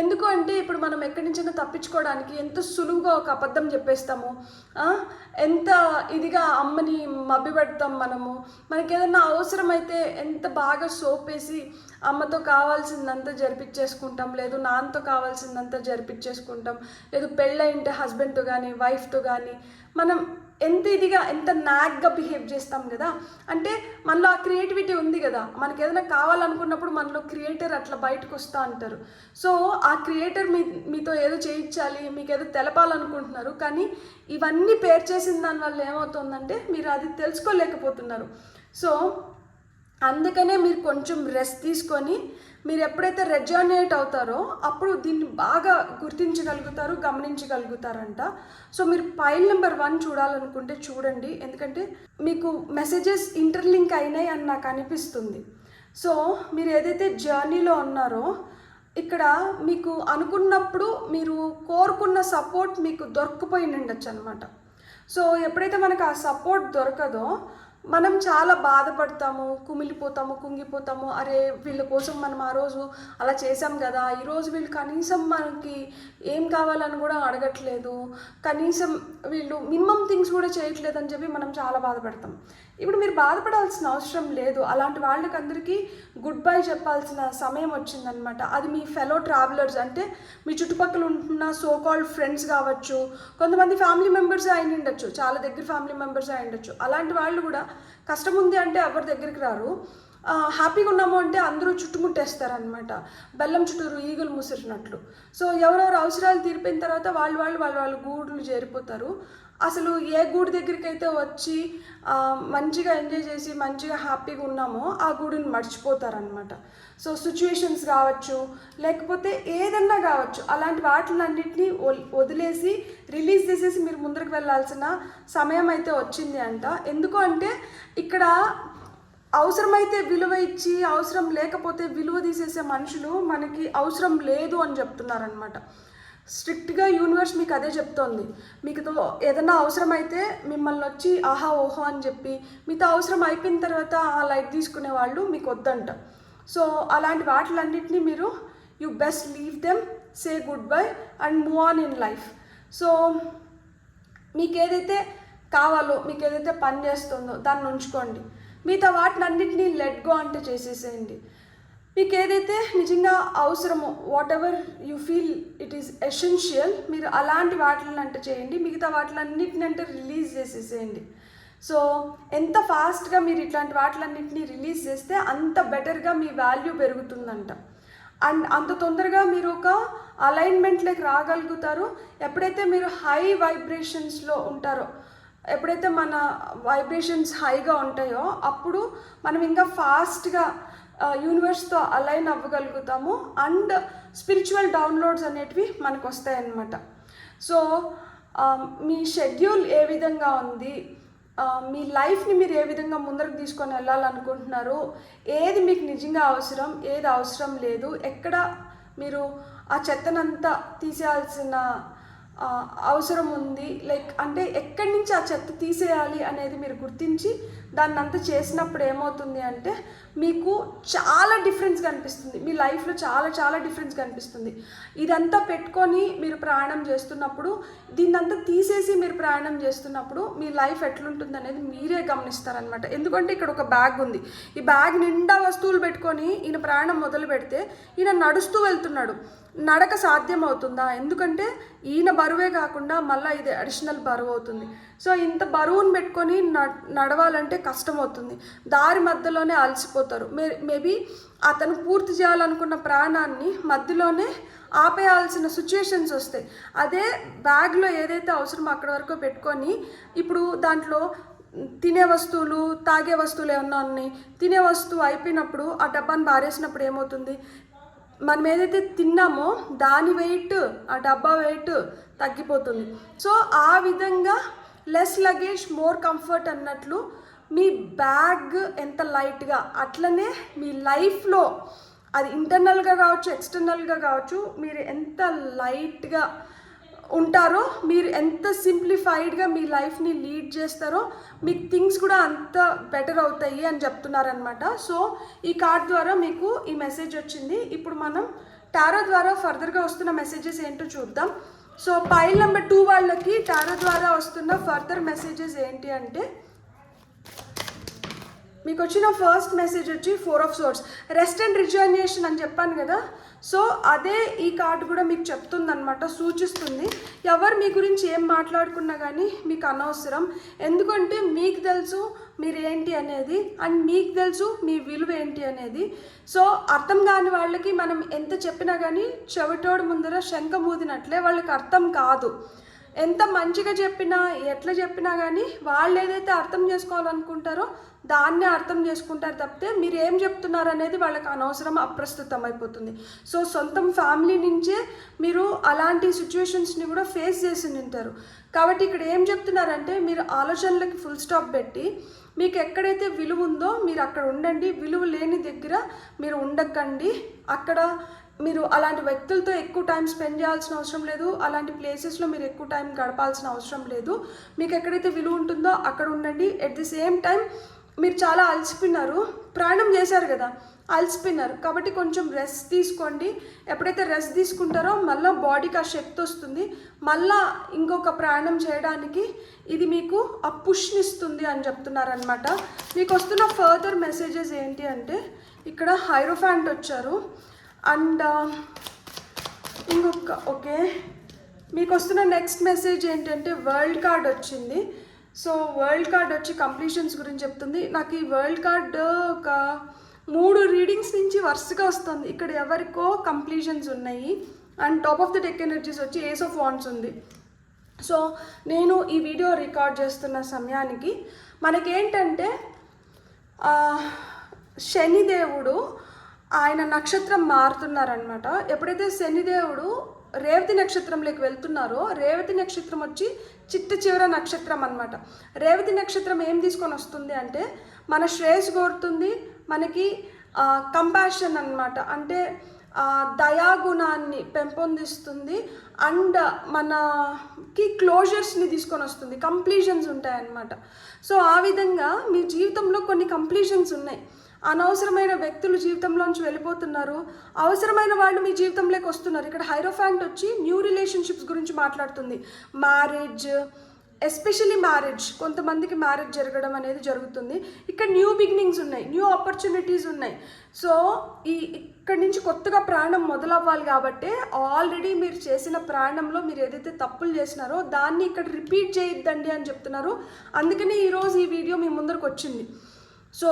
ఎందుకు అంటే ఇప్పుడు మనం ఎక్కడి నుంచైనా తప్పించుకోవడానికి ఎంత సులువుగా ఒక అబద్ధం చెప్పేస్తాము, ఎంత ఇదిగా అమ్మని మభ్యపెడతాం మనకి ఏదైనా అవసరమైతే ఎంత బాగా సోప్ వేసి అమ్మతో కావాల్సిందంతా జరిపించేసుకుంటాం, లేదు నాన్నతో కావాల్సిందంతా జరిపించేసుకుంటాం, లేదు పెళ్ళయింటే హస్బెండ్తో కానీ వైఫ్తో కానీ మనం ఎంత ఇదిగా ఎంత నాగ్గా బిహేవ్ చేస్తాం కదా. అంటే మనలో ఆ క్రియేటివిటీ ఉంది కదా, మనకి ఏదైనా కావాలనుకున్నప్పుడు మనలో క్రియేటర్ అట్లా బయటకు వస్తూ అంటారు. సో ఆ క్రియేటర్ మీతో ఏదో చేయించాలి, మీకు ఏదో తెలపాలనుకుంటున్నారు, కానీ ఇవన్నీ పేరు చేసిన దానివల్ల ఏమవుతుందంటే మీరు అది తెలుసుకోలేకపోతున్నారు. సో అందుకనే మీరు కొంచెం రెస్ట్ తీసుకొని మీరు ఎప్పుడైతే రెజోనేట్ అవుతారో అప్పుడు దీన్ని బాగా గుర్తించగలుగుతారు, గమనించగలుగుతారంట. సో మీరు ఫైల్ నెంబర్ 1 చూడాలనుకుంటే చూడండి, ఎందుకంటే మీకు మెసేజెస్ ఇంటర్లింక్ అయినాయి అని నాకు అనిపిస్తుంది. సో మీరు ఏదైతే జర్నీలో ఉన్నారో ఇక్కడ మీకు అనుకున్నప్పుడు మీరు కోరుకున్న సపోర్ట్ మీకు దొరకపోయి ఉండొచ్చు అనమాట. సో ఎప్పుడైతే మనకు ఆ సపోర్ట్ దొరకదో మనం చాలా బాధపడతాము, కుమిలిపోతాము, కుంగిపోతాము. అరే వీళ్ళ కోసం మనం ఆ రోజు అలా చేసాం కదా, ఈరోజు వీళ్ళు కనీసం మనకి ఏం కావాలని కూడా అడగట్లేదు, కనీసం వీళ్ళు మినిమం థింగ్స్ కూడా చేయట్లేదు అని చెప్పి మనం చాలా బాధపడతాం. ఇప్పుడు మీరు బాధపడాల్సిన అవసరం లేదు. అలాంటి వాళ్ళకి అందరికీ గుడ్ బై చెప్పాల్సిన సమయం వచ్చిందనమాట. అది మీ ఫెలో ట్రావెలర్స్, అంటే మీ చుట్టుపక్కల ఉంటున్న సో కాల్డ్ ఫ్రెండ్స్ కావచ్చు, కొంతమంది ఫ్యామిలీ మెంబర్స్ అయి ఉండొచ్చు, చాలా దగ్గర ఫ్యామిలీ మెంబర్స్ అయి ఉండొచ్చు. అలాంటి వాళ్ళు కూడా కష్టం ఉంది అంటే ఎవరి దగ్గరికి రారు, హ్యాపీగా ఉన్నాము అంటే అందరూ చుట్టుముట్టేస్తారనమాట, బెల్లం చుట్టూరు ఈగలు ముసిరినట్లు. సో ఎవరెవరు అవసరాలు తీరిపోయిన తర్వాత వాళ్ళు గూడులు చేరిపోతారు. అసలు ఏ గూడు దగ్గరికి అయితే వచ్చి మంచిగా ఎంజాయ్ చేసి మంచిగా హ్యాపీగా ఉన్నామో ఆ గూడుని మర్చిపోతారనమాట. సో సిచ్యువేషన్స్ కావచ్చు, లేకపోతే ఏదన్నా కావచ్చు, అలాంటి వాటిలన్నింటినీ వదిలేసి రిలీజ్ చేసేసి మీరు ముందరికి వెళ్ళాల్సిన సమయం అయితే వచ్చింది అంట. ఎందుకు అంటే ఇక్కడ అవసరమైతే విలువ ఇచ్చి అవసరం లేకపోతే విలువ తీసేసే మనుషులు మనకి అవసరం లేదు అని చెప్తున్నారనమాట. స్ట్రిక్ట్గా యూనివర్స్ మీకు అదే చెప్తోంది. మీకు ఏదైనా అవసరమైతే మిమ్మల్ని వచ్చి ఆహా ఓహో అని చెప్పి మీతో అవసరం అయిపోయిన తర్వాత ఆ లైట్ తీసుకునే వాళ్ళు మీకు వద్దంట. సో అలాంటి వాటిలన్నింటినీ మీరు you best leave them, say good bye and move on in life. So మీకు ఏదైతే కావాలో, మీకు ఏదైతే పని చేస్తుందో దాన్ని ఉంచుకోండి. మిగతా వాటిని అన్నింటినీ లెట్ గో అంటే చేసేసేయండి. మీకు ఏదైతే నిజంగా అవసరమో, what ever you feel it is essential, మీరు అలాంటి వాటిని అంటే చేయండి. మిగతా వాటిలన్నింటినీ అంటే రిలీజ్ చేసేసేయండి. సో ఎంత ఫాస్ట్గా మీరు ఇట్లాంటి వాటిలన్నింటినీ రిలీజ్ చేస్తే అంత బెటర్గా మీ వాల్యూ పెరుగుతుందంట. అండ్ అంత తొందరగా మీరు ఒక అలైన్మెంట్లోకి రాగలుగుతారు. ఎప్పుడైతే మీరు హై వైబ్రేషన్స్లో ఉంటారో, ఎప్పుడైతే మన వైబ్రేషన్స్ హైగా ఉంటాయో అప్పుడు మనం ఇంకా ఫాస్ట్గా యూనివర్స్తో అలైన్ అవ్వగలుగుతాము అండ్ స్పిరిచువల్ డౌన్లోడ్స్ అనేటివి మనకు వస్తాయన్నమాట. సో మీ షెడ్యూల్ ఏ విధంగా ఉంది, మీ లైఫ్ని మీరు ఏ విధంగా ముందరకు తీసుకొని వెళ్ళాలనుకుంటున్నారు, ఏది మీకు నిజంగా అవసరం, ఏది అవసరం లేదు, ఎక్కడ మీరు ఆ చెత్తనంతా తీసేయాల్సిన అవసరం ఉంది, లైక్ అంటే ఎక్కడి నుంచి ఆ చెత్త తీసేయాలి అనేది మీరు గుర్తించి దాన్ని అంతా చేసినప్పుడు ఏమవుతుంది అంటే మీకు చాలా డిఫరెన్స్ కనిపిస్తుంది, మీ లైఫ్లో చాలా డిఫరెన్స్ కనిపిస్తుంది. ఇదంతా పెట్టుకొని మీరు ప్రయాణం చేస్తున్నప్పుడు, దీన్నంతా తీసేసి మీరు ప్రయాణం చేస్తున్నప్పుడు మీ లైఫ్ ఎట్లుంటుంది అనేది మీరే గమనిస్తారనమాట. ఎందుకంటే ఇక్కడ ఒక బ్యాగ్ ఉంది, ఈ బ్యాగ్ నిండా వస్తువులు పెట్టుకొని ఈయన ప్రయాణం మొదలు పెడితే ఈయన నడుస్తూ వెళ్తున్నాడు. నడక సాధ్యం అవుతుందా? ఎందుకంటే ఈయన బరువే కాకుండా మళ్ళీ ఇది అడిషనల్ బరువు అవుతుంది. సో ఇంత బరువును పెట్టుకొని నడవాలంటే కష్టం అవుతుంది, దారి మధ్యలోనే అలసిపోతారు. మేబీ అతను పూర్తి చేయాలనుకున్న ప్రయాణాన్ని మధ్యలోనే ఆపేయాల్సిన సిచ్యుయేషన్స్ వస్తాయి. అదే బ్యాగ్లో ఏదైతే అవసరమో అక్కడి వరకు పెట్టుకొని, ఇప్పుడు దాంట్లో తినే వస్తువులు, తాగే వస్తువులు ఏమన్నా ఉన్నాయి, తినే వస్తువు అయిపోయినప్పుడు ఆ డబ్బాను బారేసినప్పుడు ఏమవుతుంది, మనం ఏదైతే తిన్నామో దాని వెయిట్, ఆ డబ్బా వెయిట్ తగ్గిపోతుంది. సో ఆ విధంగా లెస్ లగేజ్ మోర్ కంఫర్ట్ అన్నట్లు మీ బ్యాగ్ ఎంత లైట్గా, అట్లనే మీ లైఫ్లో అది ఇంటర్నల్గా కావచ్చు, ఎక్స్టర్నల్గా కావచ్చు, మీరు ఎంత లైట్గా ఉంటారో, మీరు ఎంత సింప్లిఫైడ్గా మీ లైఫ్ని లీడ్ చేస్తారో, మీకు థింగ్స్ కూడా అంత బెటర్ అవుతాయి అని చెప్తున్నారనమాట. సో ఈ కార్డ్ ద్వారా మీకు ఈ మెసేజ్ వచ్చింది. ఇప్పుడు మనం టారో ద్వారా ఫర్దర్గా వస్తున్న మెసేజెస్ ఏంటో చూద్దాం. సో పైల్ నెంబర్ 2 వాళ్ళకి టారో ద్వారా వస్తున్న ఫర్దర్ మెసేజెస్ ఏంటి అంటే, మీకు వచ్చిన ఫస్ట్ మెసేజ్ వచ్చి 4 ఆఫ్ సోర్డ్స్, రెస్ట్ అండ్ రిజర్నేషన్ అని చెప్పాను కదా. సో అదే ఈ కార్డు కూడా మీకు చెప్తుందనమాట, సూచిస్తుంది. ఎవరు మీ గురించి ఏం మాట్లాడుకున్నా కానీ మీకు అనవసరం. ఎందుకంటే మీకు తెలుసు మీరు ఏంటి అనేది, అండ్ మీకు తెలుసు మీ విలువ ఏంటి అనేది. సో అర్థం కాని వాళ్ళకి మనం ఎంత చెప్పినా కానీ చెవిటోడు ముందర శంఖ మూదినట్లే, వాళ్ళకి అర్థం కాదు. ఎంత మంచిగా చెప్పినా ఎట్లా చెప్పినా కానీ వాళ్ళు ఏదైతే అర్థం చేసుకోవాలనుకుంటారో దాన్నే అర్థం చేసుకుంటారు తప్పితే మీరు ఏం చెప్తున్నారు అనేది వాళ్ళకి అనవసరం, అప్రస్తుతం అయిపోతుంది. సో సొంతం ఫ్యామిలీ నుంచే మీరు అలాంటి సిచ్యువేషన్స్ని కూడా ఫేస్ చేసి ఉంటారు. కాబట్టి ఇక్కడ ఏం చెప్తున్నారంటే, మీరు ఆలోచనలకి ఫుల్ స్టాప్ పెట్టి మీకు ఎక్కడైతే విలువ ఉందో మీరు అక్కడ ఉండండి. విలువ లేని దగ్గర మీరు ఉండకండి. అక్కడ మీరు అలాంటి వ్యక్తులతో ఎక్కువ టైం స్పెండ్ చేయాల్సిన అవసరం లేదు. అలాంటి ప్లేసెస్లో మీరు ఎక్కువ టైం గడపాల్సిన అవసరం లేదు. మీకు ఎక్కడైతే విలువ ఉంటుందో అక్కడ ఉండండి. ఎట్ ది సేమ్ టైం మీరు చాలా అలసిపోయినారు, ప్రయాణం చేశారు కదా, అలసిపోయినారు కాబట్టి కొంచెం రెస్ట్ తీసుకోండి. ఎప్పుడైతే రెస్ట్ తీసుకుంటారో మళ్ళీ బాడీకి ఆ శక్తి వస్తుంది, మళ్ళీ ఇంకొక ప్రయాణం చేయడానికి ఇది మీకు ఆ పుష్నిస్తుంది అని చెప్తున్నారనమాట. మీకు వస్తున్న ఫర్దర్ మెసేజెస్ ఏంటి అంటే, ఇక్కడ హైరోఫాంట్ వచ్చారు అండ్ ఇంకొక ఓకే, మీకు వస్తున్న నెక్స్ట్ మెసేజ్ ఏంటంటే వరల్డ్ కార్డ్ వచ్చింది. సో వరల్డ్ కార్డ్ వచ్చి కంప్లీషన్స్ గురించి చెప్తుంది. నాకు ఈ వరల్డ్ కార్డ్ ఒక 3 రీడింగ్స్ నుంచి వరుసగా వస్తుంది. ఇక్కడ ఎవరికో కంప్లీషన్స్ ఉన్నాయి and top of the deck energies వచ్చి ఏస్ ఆఫ్ వాండ్స్ ఉంది. సో నేను ఈ వీడియో రికార్డ్ చేస్తున్న సమయానికి మనకేంటంటే శనిదేవుడు ఆయన నక్షత్రం మారుతున్నారనమాట. ఎప్పుడైతే శనిదేవుడు రేవతి నక్షత్రంలోకి వెళ్తున్నారో, రేవతి నక్షత్రం వచ్చి చిట్ట చివర నక్షత్రం అనమాట. రేవతి నక్షత్రం ఏం తీసుకొని వస్తుంది అంటే మన శ్రేయస్సు కోరుతుంది, మనకి కంపాషన్ అనమాట, అంటే దయాగుణాన్ని పెంపొందిస్తుంది అండ్ మనకి క్లోజర్స్ని తీసుకొని వస్తుంది, కంప్లీషన్స్ ఉంటాయన్నమాట. సో ఆ విధంగా మీ జీవితంలో కొన్ని కంప్లీషన్స్ ఉన్నాయి. అనవసరమైన వ్యక్తులు జీవితంలోంచి వెళ్ళిపోతున్నారు, అవసరమైన వాళ్ళు మీ జీవితంలోకి వస్తున్నారు. ఇక్కడ హైరోఫాంట్ వచ్చి న్యూ రిలేషన్షిప్స్ గురించి మాట్లాడుతుంది. మ్యారేజ్, ఎస్పెషల్లీ మ్యారేజ్, కొంతమందికి మ్యారేజ్ జరగడం అనేది జరుగుతుంది. ఇక్కడ న్యూ బిగినింగ్స్ ఉన్నాయి, న్యూ ఆపర్చునిటీస్ ఉన్నాయి. సో ఇక్కడి నుంచి కొత్తగా ప్రయాణం మొదలవ్వాలి కాబట్టి ఆల్రెడీ మీరు చేసిన ప్రయాణంలో మీరు ఏదైతే తప్పులు చేసినారో దాన్ని ఇక్కడ రిపీట్ చేయొద్దండి అని చెప్తున్నారు. అందుకని ఈరోజు ఈ వీడియో మీ ముందరకు వచ్చింది. సో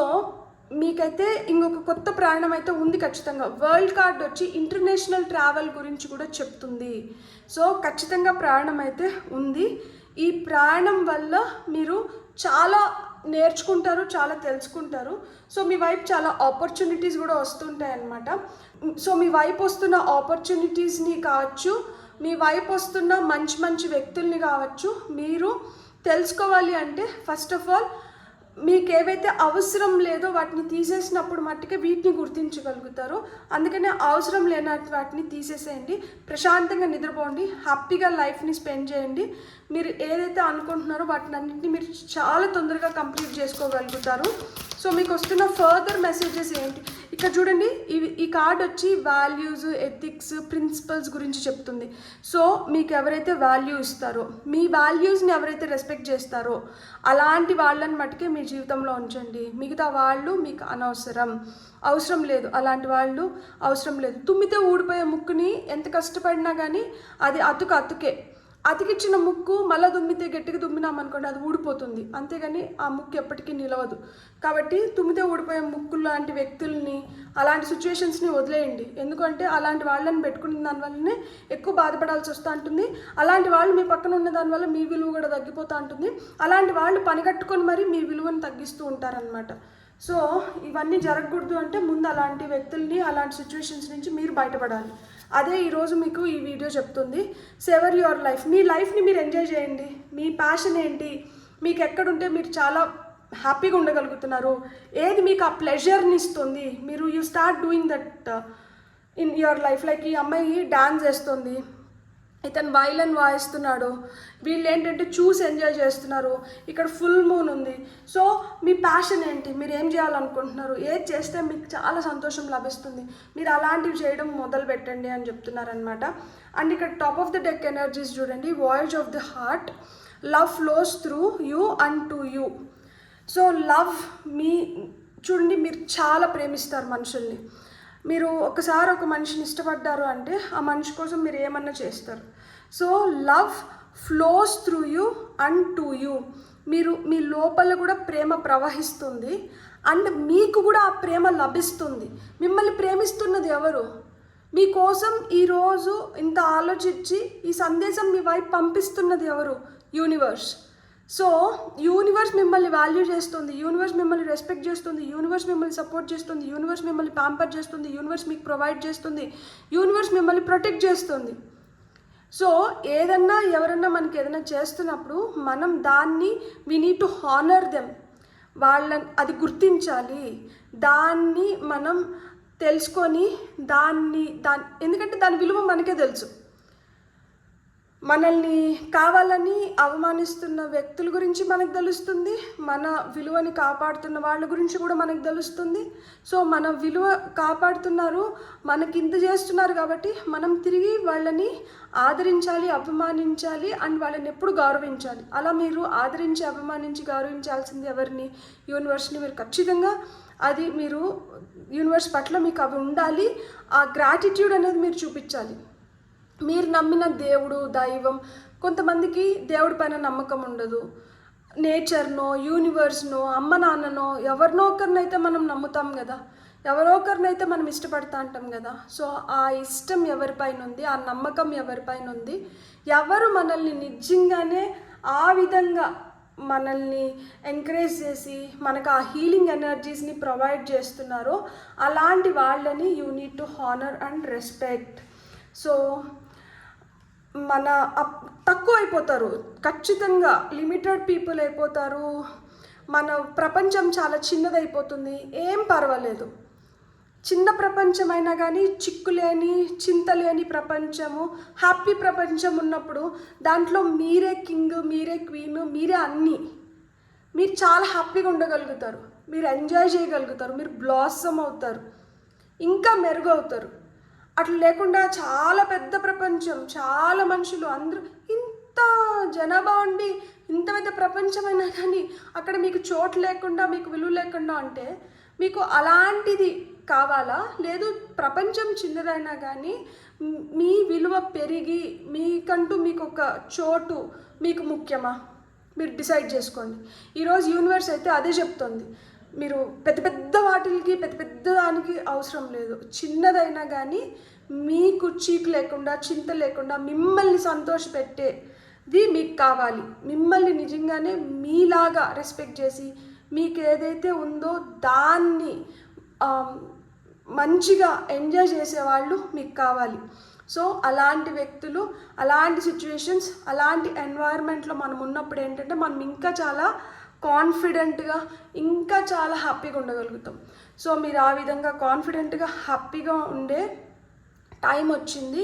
మీకైతే ఇంకొక కొత్త ప్రయాణం అయితే ఉంది ఖచ్చితంగా. వరల్డ్ కార్డ్ వచ్చి ఇంటర్నేషనల్ ట్రావెల్ గురించి కూడా చెప్తుంది. సో ఖచ్చితంగా ప్రయాణం అయితే ఉంది. ఈ ప్రయాణం వల్ల మీరు చాలా నేర్చుకుంటారు, చాలా తెలుసుకుంటారు. సో మీ వైపు చాలా ఆపర్చునిటీస్ కూడా వస్తుంటాయి అన్నమాట. సో మీ వైపు వస్తున్న ఆపర్చునిటీస్ని కావచ్చు, మీ వైపు వస్తున్న మంచి మంచి వ్యక్తుల్ని కావచ్చు, మీరు తెలుసుకోవాలి అంటే ఫస్ట్ ఆఫ్ ఆల్ మీకు ఏవైతే అవసరం లేదో వాటిని తీసేసినప్పుడు మట్టుకే వీటిని గుర్తించగలుగుతారు. అందుకనే అవసరం లేని వాటిని తీసేసేయండి, ప్రశాంతంగా నిద్రపోండి, హ్యాపీగా లైఫ్ని స్పెండ్ చేయండి. మీరు ఏదైతే అనుకుంటున్నారో వాటిని అన్నింటినీ మీరు చాలా తొందరగా కంప్లీట్ చేసుకోగలుగుతారు. సో మీకు వస్తున్న ఫర్దర్ మెసేజెస్ ఏంటి ఇక్కడ చూడండి. ఈ కార్డ్ వచ్చి వాల్యూస్, ఎథిక్స్, ప్రిన్సిపల్స్ గురించి చెప్తుంది. సో మీకు ఎవరైతే వాల్యూ ఇస్తారో, మీ వాల్యూస్ని ఎవరైతే రెస్పెక్ట్ చేస్తారో అలాంటి వాళ్ళని మట్టుకే మీ జీవితంలో ఉంచండి. మిగతా వాళ్ళు మీకు అవసరం లేదు. అలాంటి వాళ్ళు అవసరం లేదు. తుమ్మితే ఊడిపోయే ముక్కుని ఎంత కష్టపడినా కానీ అది అతుకే. అతికిచ్చిన ముక్కు మళ్ళీ దుమ్మితే గట్టిగా దుమ్మినామనుకోండి అది ఊడిపోతుంది, అంతేగాని ఆ ముక్కు ఎప్పటికీ నిలవదు. కాబట్టి తుమ్మితే ఊడిపోయే ముక్కు లాంటి వ్యక్తుల్ని, అలాంటి సిచ్యువేషన్స్ని వదిలేయండి. ఎందుకంటే అలాంటి వాళ్ళని పెట్టుకున్న దానివల్లనే ఎక్కువ బాధపడాల్సి వస్తూ ఉంటుంది. అలాంటి వాళ్ళు మీ పక్కన ఉన్న దానివల్ల మీ విలువ కూడా తగ్గిపోతూ ఉంటుంది. అలాంటి వాళ్ళు పనిగట్టుకొని మరి మీ విలువను తగ్గిస్తూ ఉంటారనమాట. సో ఇవన్నీ జరగకూడదు అంటే ముందు అలాంటి వ్యక్తుల్ని, అలాంటి సిచ్యువేషన్స్ నుంచి మీరు బయటపడాలి. అదే ఈరోజు మీకు ఈ వీడియో చెప్తుంది. Saver your life. మీ లైఫ్ని మీరు ఎంజాయ్ చేయండి. మీ ప్యాషన్ ఏంటి, మీకు ఎక్కడుంటే మీరు చాలా హ్యాపీగా ఉండగలుగుతున్నారు, ఏది మీకు ఆ ప్లెజర్ని ఇస్తుంది, మీరు you start doing that in your life. Like ఈ అమ్మాయి డాన్స్ చేస్తుంది, ఇతను వైలన్ వాయిస్తున్నాడు, వీళ్ళు ఏంటంటే చూసి ఎంజాయ్ చేస్తున్నారు, ఇక్కడ ఫుల్ మూన్ ఉంది. సో మీ ప్యాషన్ ఏంటి, మీరు ఏం చేయాలనుకుంటున్నారు, ఏది చేస్తే మీకు చాలా సంతోషం లభిస్తుంది, మీరు అలాంటివి చేయడం మొదలు పెట్టండి అని చెప్తున్నారనమాట. అండ్ ఇక్కడ top of the deck energies చూడండి, voice of the heart, love flows through you and to you. So love మీ చూడండి, మీరు చాలా ప్రేమిస్తారు మనుషుల్ని. మీరు ఒకసారి ఒక మనిషిని ఇష్టపడ్డారు అంటే ఆ మనిషి కోసం మీరు ఏమన్నా చేస్తారు. So love flows through you and to you. మీరు మీ లోపల కూడా ప్రేమ ప్రవహిస్తుంది అండ్ మీకు కూడా ఆ ప్రేమ లభిస్తుంది. మిమ్మల్ని ప్రేమిస్తున్నది ఎవరు? మీకోసం ఈరోజు ఇంత ఆలోచించి ఈ సందేశం మీ వైపు పంపిస్తున్నది ఎవరు? యూనివర్స్. సో యూనివర్స్ మిమ్మల్ని వాల్యూ చేస్తుంది, యూనివర్స్ మిమ్మల్ని రెస్పెక్ట్ చేస్తుంది, యూనివర్స్ మిమ్మల్ని సపోర్ట్ చేస్తుంది, యూనివర్స్ మిమ్మల్ని ప్యాంపర్ చేస్తుంది, యూనివర్స్ మీకు ప్రొవైడ్ చేస్తుంది, యూనివర్స్ మిమ్మల్ని ప్రొటెక్ట్ చేస్తుంది. సో ఏదన్నా ఎవరన్నా మనకి ఏదైనా చేస్తున్నప్పుడు మనం దాన్ని we need to honour them. అది గుర్తించాలి, దాన్ని మనం తెలుసుకొని ఎందుకంటే దాని విలువ మనకే తెలుసు. మనల్ని కావాలని అవమానిస్తున్న వ్యక్తుల గురించి మనకు తెలుస్తుంది, మన విలువని కాపాడుతున్న వాళ్ళ గురించి కూడా మనకు తెలుస్తుంది. సో మన విలువ కాపాడుతున్నారు, మనకి ఇంత చేస్తున్నారు కాబట్టి మనం తిరిగి వాళ్ళని ఆదరించాలి, అభిమానించాలి అండ్ వాళ్ళని ఎప్పుడు గౌరవించాలి. అలా మీరు ఆదరించి అభిమానించి గౌరవించాల్సింది ఎవరిని? యూనివర్స్ని. మీరు ఖచ్చితంగా అది మీరు యూనివర్స్ పట్ల మీకు అవి ఉండాలి, ఆ గ్రాటిట్యూడ్ అనేది మీరు చూపించాలి. మీరు నమ్మిన దేవుడు, దైవం, కొంతమందికి దేవుడి పైన నమ్మకం ఉండదు, నేచర్నో, యూనివర్స్నో, అమ్మ నాన్ననో, ఎవరినో ఒకరినైతే మనం నమ్ముతాం కదా, ఎవరో ఒకరినైతే మనం ఇష్టపడతా అంటాం కదా. సో ఆ ఇష్టం ఎవరిపైన ఉంది, ఆ నమ్మకం ఎవరిపైన ఉంది, ఎవరు మనల్ని నిజంగానే ఆ విధంగా మనల్ని ఎంకరేజ్ చేసి మనకు ఆ హీలింగ్ ఎనర్జీస్ని ప్రొవైడ్ చేస్తున్నారో అలాంటి వాళ్ళని you need to honour and respect. So తక్కువ అయిపోతారు, ఖచ్చితంగా లిమిటెడ్ పీపుల్ అయిపోతారు, మన ప్రపంచం చాలా చిన్నదైపోతుంది. ఏం పర్వాలేదు, చిన్న ప్రపంచమైనా కానీ చిక్కులేని చింతలేని ప్రపంచము, హ్యాపీ ప్రపంచం ఉన్నప్పుడు దాంట్లో మీరే కింగ్, మీరే క్వీన్, మీరే అన్నీ. మీరు చాలా హ్యాపీగా ఉండగలుగుతారు, మీరు ఎంజాయ్ చేయగలుగుతారు, మీరు బ్లాసమ్ అవుతారు, ఇంకా మెరుగు అవుతారు. అట్లా లేకుండా చాలా పెద్ద ప్రపంచం, చాలా మనుషులు, అందరూ ఇంత జనాభా ఉండి ఇంత పెద్ద ప్రపంచమైనా కానీ అక్కడ మీకు చోటు లేకుండా, మీకు విలువ లేకుండా అంటే మీకు అలాంటిది కావాలా? లేదు ప్రపంచం చిన్నదైనా కానీ మీ విలువ పెరిగి మీకంటూ మీకు ఒక చోటు మీకు ముఖ్యమా? మీరు డిసైడ్ చేసుకోండి. ఈరోజు యూనివర్స్ అయితే అదే చెప్తుంది, మీరు పెద్ద పెద్ద వాటికి పెద్ద పెద్ద దానికి అవసరం లేదు, చిన్నదైనా కానీ మీకు చీకు లేకుండా, చింత లేకుండా మిమ్మల్ని సంతోషపెట్టేది మీకు కావాలి. మిమ్మల్ని నిజంగానే మీలాగా రెస్పెక్ట్ చేసి మీకు ఏదైతే ఉందో దాన్ని మంచిగా ఎంజాయ్ చేసేవాళ్ళు మీకు కావాలి. సో అలాంటి వ్యక్తులు, అలాంటి సిచ్యువేషన్స్, అలాంటి ఎన్వైర్న్మెంట్లో మనం ఉన్నప్పుడు ఏంటంటే మనం ఇంకా చాలా కాన్ఫిడెంట్గా, ఇంకా చాలా హ్యాపీగా ఉండగలుగుతాం. సో మీరు ఆ విధంగా కాన్ఫిడెంట్గా హ్యాపీగా ఉండే టైం వచ్చింది.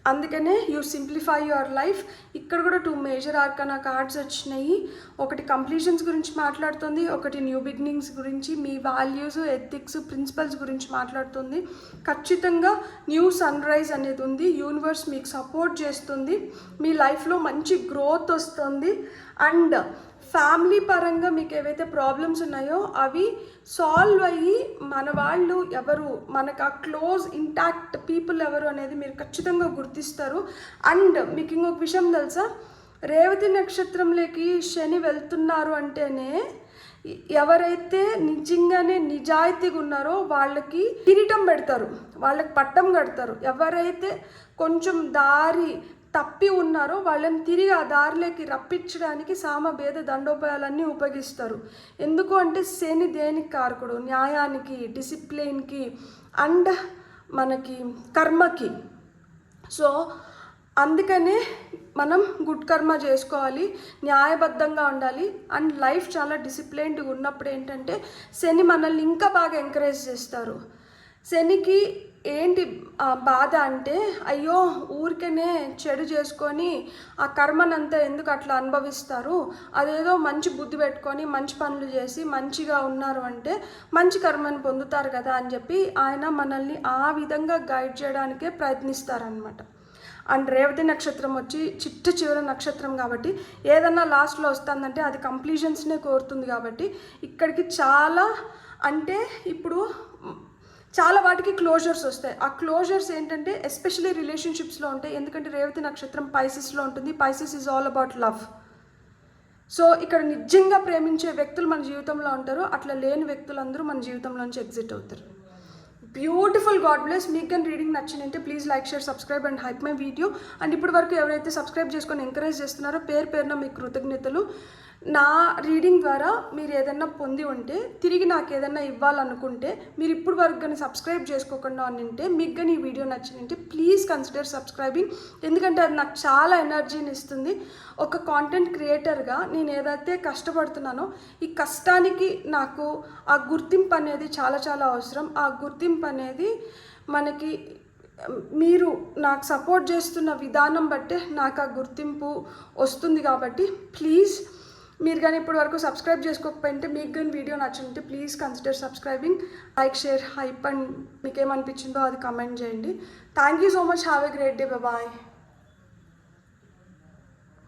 అందుకనే యూ సింప్లిఫై యువర్ లైఫ్. ఇక్కడ కూడా 2 మేజర్ ఆర్కానా కార్డ్స్ వచ్చినాయి. ఒకటి కంప్లీషన్స్ గురించి మాట్లాడుతుంది, ఒకటి న్యూ బిగినింగ్స్ గురించి, మీ వాల్యూస్, ఎథిక్స్, ప్రిన్సిపల్స్ గురించి మాట్లాడుతుంది. ఖచ్చితంగా న్యూ సన్ రైజ్ అనేది ఉంది. యూనివర్స్ మీకు సపోర్ట్ చేస్తుంది, మీ లైఫ్లో మంచి గ్రోత్ వస్తుంది. అండ్ ఫ్యామిలీ పరంగా మీకు ఏవైతే ప్రాబ్లమ్స్ ఉన్నాయో అవి సాల్వ్ అయ్యి మన వాళ్ళు ఎవరు, మనకు ఆ క్లోజ్ ఇంటాక్ట్ పీపుల్ ఎవరు అనేది మీరు ఖచ్చితంగా గుర్తిస్తారు. అండ్ మీకు ఇంకొక విషయం తెలుసా, రేవతి నక్షత్రంలోకి శని వెళ్తున్నారు అంటేనే ఎవరైతే నిజంగానే నిజాయితీగా ఉన్నారో వాళ్ళకి కిరీటం పెడతారు, వాళ్ళకి పట్టం కడతారు. ఎవరైతే కొంచెం దారి తప్పి ఉన్నారో వాళ్ళని తిరిగి ఆ దారిలోకి రప్పించడానికి సామభేద దండోపాయాలన్నీ ఉపయోగిస్తారు. ఎందుకు అంటే శని దేనికి కారకుడు? న్యాయానికి, డిసిప్లిన్కి అండ్ మనకి కర్మకి. సో అందుకనే మనం గుడ్ కర్మ చేసుకోవాలి, న్యాయబద్ధంగా ఉండాలి అండ్ లైఫ్ చాలా డిసిప్లైన్డ్గా ఉన్నప్పుడు ఏంటంటే శని మనల్ని ఇంకా బాగా ఎంకరేజ్ చేస్తారు. శనికి ఏంటి బాధ అంటే, అయ్యో ఊరికనే చెడు చేసుకొని ఆ కర్మనంతా ఎందుకు అట్లా అనుభవిస్తారు, అదేదో మంచి బుద్ధి పెట్టుకొని మంచి పనులు చేసి మంచిగా ఉన్నారు అంటే మంచి కర్మను పొందుతారు కదా అని చెప్పి ఆయన మనల్ని ఆ విధంగా గైడ్ చేయడానికే ప్రయత్నిస్తారనమాట. అండ్ రేవతి నక్షత్రం వచ్చి చివరి నక్షత్రం కాబట్టి ఏదన్నా లాస్ట్లో వస్తుందంటే అది కంప్లీషన్స్నే కోరుతుంది. కాబట్టి ఇక్కడికి చాలా అంటే ఇప్పుడు చాలా వాటికి క్లోజర్స్ వస్తాయి. ఆ క్లోజర్స్ ఏంటంటే ఎస్పెషలీ రిలేషన్షిప్స్లో ఉంటాయి. ఎందుకంటే రేవతి నక్షత్రం పైసెస్లో ఉంటుంది. Pisces is all about love. So ఇక్కడ నిజంగా ప్రేమించే వ్యక్తులు మన జీవితంలో ఉంటారు, అట్లా లేని వ్యక్తులందరూ మన జీవితంలోంచి ఎగ్జిట్ అవుతారు. Beautiful, God bless. మీకు కానీ రీడింగ్ నచ్చిందంటే please like, share, subscribe and hype my video. And ఇప్పటి వరకు ఎవరైతే సబ్స్క్రైబ్ చేసుకొని ఎంకరేజ్ చేస్తున్నారో పేరున మీకు కృతజ్ఞతలు. నా రీడింగ్ ద్వారా మీరు ఏదైనా పొంది ఉంటే తిరిగి నాకు ఏదైనా ఇవ్వాలనుకుంటే మీరు ఇప్పుడు వరకు కానీ సబ్స్క్రైబ్ చేసుకోకుండా ఉంటే మీకు కానీ ఈ వీడియో నచ్చిందంటే ప్లీజ్ కన్సిడర్ సబ్స్క్రైబింగ్. ఎందుకంటే అది నాకు చాలా ఎనర్జీని ఇస్తుంది. ఒక కాంటెంట్ క్రియేటర్గా నేను ఏదైతే కష్టపడుతున్నానో ఈ కష్టానికి నాకు ఆ గుర్తింపు అనేది చాలా చాలా అవసరం. ఆ గుర్తింపు అనేది మనకి మీరు నాకు సపోర్ట్ చేస్తున్న విధానం బట్టే నాకు ఆ గుర్తింపు వస్తుంది. కాబట్టి ప్లీజ్ మీరు కానీ ఇప్పటి వరకు సబ్స్క్రైబ్ చేసుకోకపోయింటే మీకు కానీ వీడియో నచ్చుంటే please consider subscribing, like, share, hype and మీకేమనిపించిందో అది కమెంట్ చేయండి. Thank you so much. Have a great day. Bye.